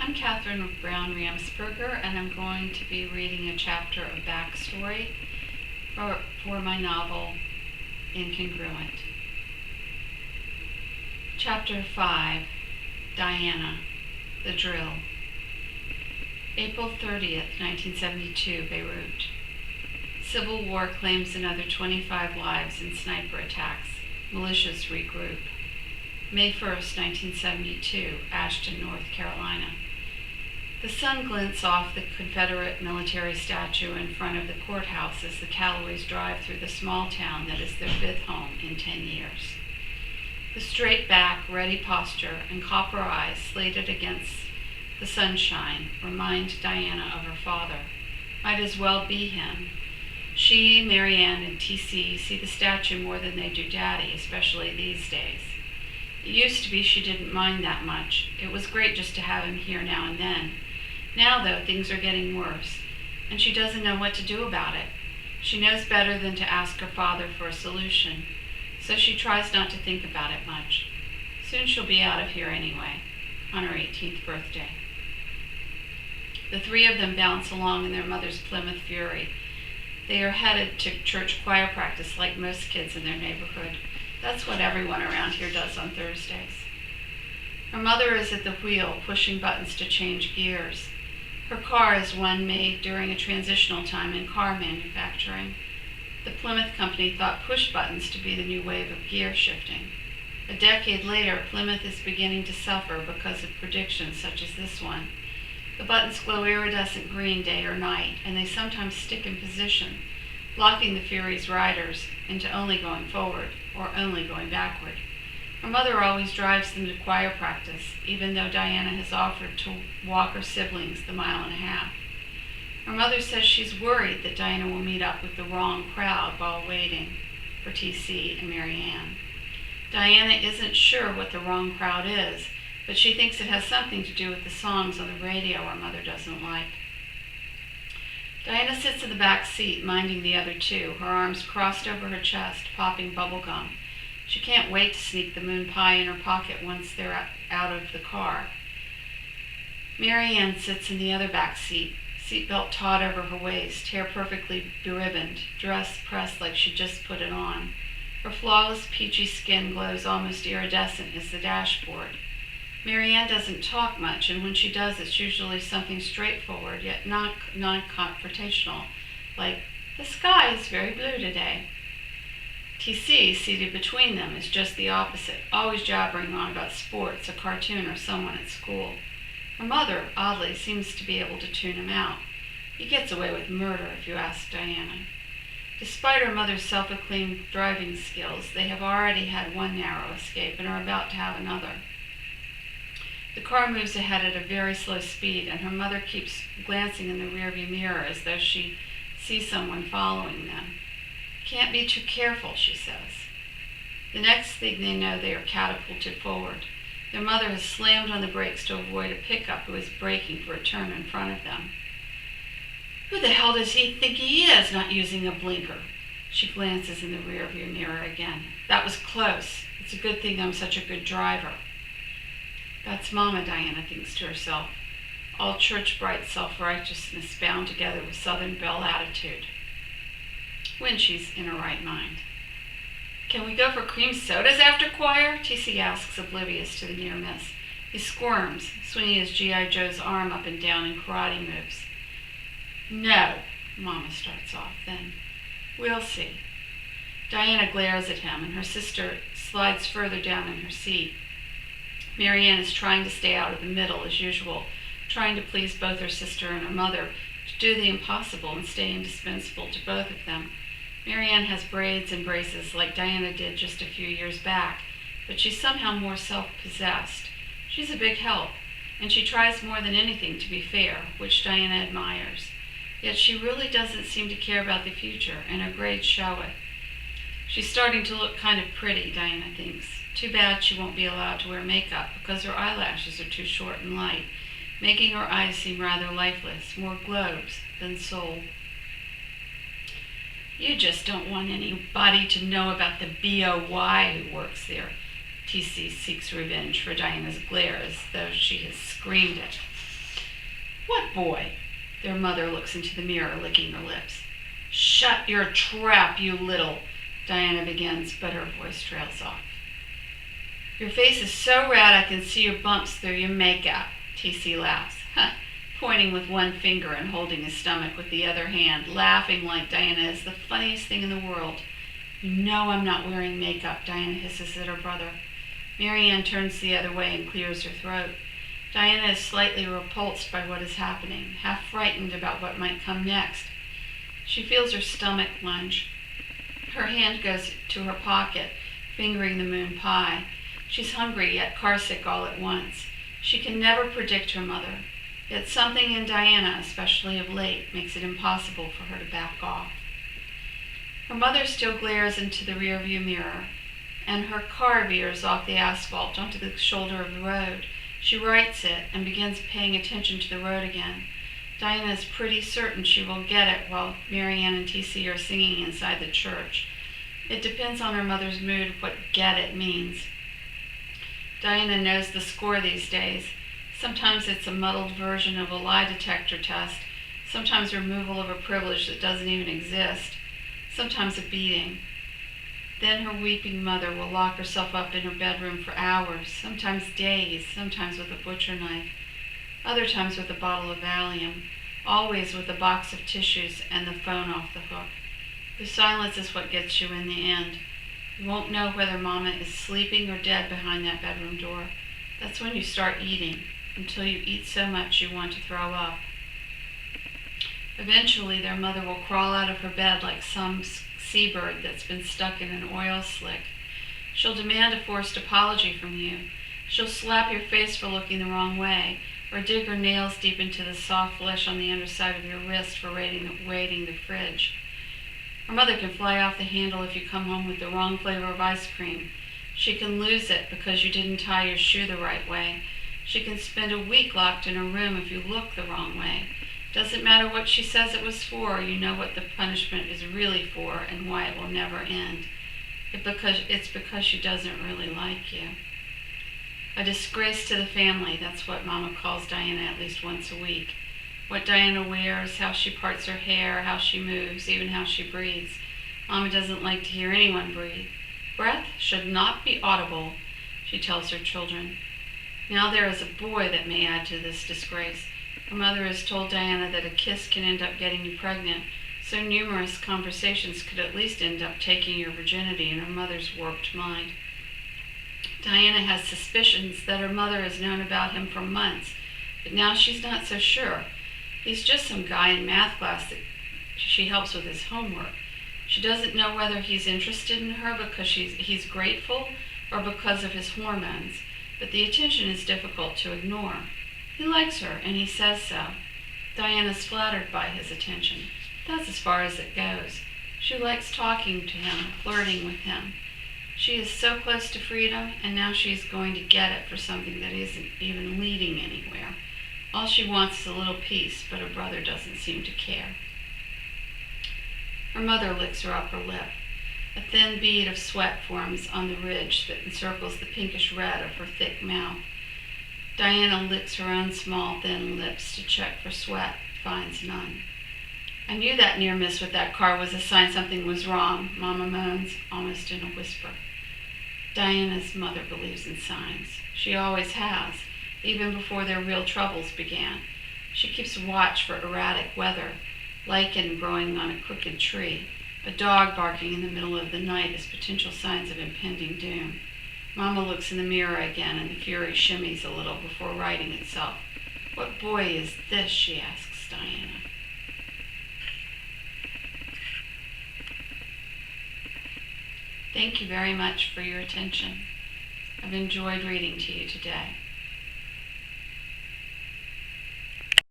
I'm Kathryn Brown Ramsperger, and I'm going to be reading a chapter of backstory for my novel, Incongruent. Chapter 5, Dianna, The Drill. April 30th, 1972, Beirut. Civil war claims another 25 lives in sniper attacks. Militias regroup. May 1st, 1972, Ashton, North Carolina. The sun glints off the Confederate military statue in front of the courthouse as the Calloways drive through the small town that is their fifth home in 10 years. The straight back, ready posture, and copper eyes slated against the sunshine remind Dianna of her father. Might as well be him. She, Marianne, and TC see the statue more than they do Daddy, especially these days. It used to be she didn't mind that much. It was great just to have him here now and then. Now, though, things are getting worse, and she doesn't know what to do about it. She knows better than to ask her father for a solution, so she tries not to think about it much. Soon she'll be out of here anyway, on her 18th birthday. The three of them bounce along in their mother's Plymouth Fury. They are headed to church choir practice like most kids in their neighborhood. That's what everyone around here does on Thursdays. Her mother is at the wheel, pushing buttons to change gears. Her car is one made during a transitional time in car manufacturing. The Plymouth company thought push buttons to be the new wave of gear shifting. A decade later, Plymouth is beginning to suffer because of predictions such as this one. The buttons glow iridescent green day or night, and they sometimes stick in position, locking the Fury's riders into only going forward or only going backward. Her mother always drives them to choir practice, even though Dianna has offered to walk her siblings the 1.5 miles. Her mother says she's worried that Dianna will meet up with the wrong crowd while waiting for TC and Marianne. Dianna isn't sure what the wrong crowd is, but she thinks it has something to do with the songs on the radio her mother doesn't like. Dianna sits in the back seat, minding the other two, her arms crossed over her chest, popping bubble gum. She can't wait to sneak the moon pie in her pocket once they're out of the car. Marianne sits in the other back seat, seatbelt taut over her waist, hair perfectly beribboned, dress pressed like she just put it on. Her flawless peachy skin glows almost iridescent as the dashboard. Marianne doesn't talk much, and when she does, it's usually something straightforward, yet not non-confrontational, like, "The sky is very blue today." TC, seated between them, is just the opposite, always jabbering on about sports, a cartoon, or someone at school. Her mother, oddly, seems to be able to tune him out. He gets away with murder, if you ask Dianna. Despite her mother's self-acclaimed driving skills, they have already had one narrow escape and are about to have another. The car moves ahead at a very slow speed, and her mother keeps glancing in the rearview mirror as though she sees someone following them. "Can't be too careful," she says. The next thing they know, they are catapulted forward. Their mother has slammed on the brakes to avoid a pickup who is braking for a turn in front of them. "Who the hell does he think he is, not using a blinker?" She glances in the rearview mirror again. "That was close. It's a good thing I'm such a good driver." That's Mama, Dianna thinks to herself. All church-bright self-righteousness bound together with Southern Belle attitude. When she's in her right mind. "Can we go for cream sodas after choir?" TC asks, oblivious to the near miss. He squirms, swinging his G.I. Joe's arm up and down in karate moves. "No," Mama starts off, then, "We'll see." Dianna glares at him, and her sister slides further down in her seat. Marianne is trying to stay out of the middle, as usual, trying to please both her sister and her mother, to do the impossible and stay indispensable to both of them. Marianne has braids and braces like Dianna did just a few years back, but she's somehow more self-possessed. She's a big help, and she tries more than anything to be fair, which Dianna admires. Yet she really doesn't seem to care about the future, and her grades show it. She's starting to look kind of pretty, Dianna thinks. Too bad she won't be allowed to wear makeup because her eyelashes are too short and light, making her eyes seem rather lifeless, more globes than soul. "You just don't want anybody to know about the BOY who works there." TC seeks revenge for Dianna's glare as though she has screamed it. boy. Their mother looks into the mirror, licking her lips. Shut your trap, you little, Dianna begins, but her voice trails off. Your face is so red I can see your bumps through your makeup, TC laughs, pointing with one finger and holding his stomach with the other hand, laughing like Dianna is the funniest thing in the world. You know I'm not wearing makeup, Dianna hisses at her brother. Marianne turns the other way and clears her throat. Dianna is slightly repulsed by what is happening, half frightened about what might come next. She feels her stomach lunge. Her hand goes to her pocket, fingering the moon pie. She's hungry yet carsick all at once. She can never predict her mother, yet something in Dianna, especially of late, makes it impossible for her to back off. Her mother still glares into the rearview mirror, and her car veers off the asphalt onto the shoulder of the road. She rights it and begins paying attention to the road again. Dianna is pretty certain she will get it while Marianne and TC are singing inside the church. It depends on her mother's mood what get it means. Dianna knows the score these days. Sometimes it's a muddled version of a lie detector test, sometimes removal of a privilege that doesn't even exist, sometimes a beating. Then her weeping mother will lock herself up in her bedroom for hours, sometimes days, sometimes with a butcher knife, other times with a bottle of Valium, always with a box of tissues and the phone off the hook. The silence is what gets you in the end. You won't know whether Mama is sleeping or dead behind that bedroom door. That's when you start eating, until you eat so much you want to throw up. Eventually, their mother will crawl out of her bed like some seabird that's been stuck in an oil slick. She'll demand a forced apology from you. She'll slap your face for looking the wrong way, or dig her nails deep into the soft flesh on the underside of your wrist for raiding the fridge. Her mother can fly off the handle if you come home with the wrong flavor of ice cream. She can lose it because you didn't tie your shoe the right way. She can spend a week locked in her room if you look the wrong way. Doesn't matter what she says it was for, you know what the punishment is really for and why it will never end. It's because she doesn't really like you. A disgrace to the family, that's what Mama calls Dianna at least once a week. What Dianna wears, how she parts her hair, how she moves, even how she breathes. Mama doesn't like to hear anyone breathe. Breath should not be audible, she tells her children. Now there is a boy that may add to this disgrace. Her mother has told Dianna that a kiss can end up getting you pregnant, so numerous conversations could at least end up taking your virginity in her mother's warped mind. Dianna has suspicions that her mother has known about him for months, but now she's not so sure. He's just some guy in math class that she helps with his homework. She doesn't know whether he's interested in her because he's grateful or because of his hormones, but the attention is difficult to ignore. He likes her, and he says so. Diana's flattered by his attention. That's as far as it goes. She likes talking to him, flirting with him. She is so close to freedom, and now she's going to get it for something that isn't even leading anywhere. All she wants is a little peace, but her brother doesn't seem to care. Her mother licks her upper lip. A thin bead of sweat forms on the ridge that encircles the pinkish red of her thick mouth. Dianna licks her own small, thin lips to check for sweat, finds none. I knew that near miss with that car was a sign something was wrong, Mama moans, almost in a whisper. Diana's mother believes in signs. She always has, even before their real troubles began. She keeps watch for erratic weather, lichen growing on a crooked tree, a dog barking in the middle of the night as potential signs of impending doom. Mama looks in the mirror again, and the fury shimmies a little before righting itself. What boy is this, she asks Dianna. Thank you very much for your attention. I've enjoyed reading to you today.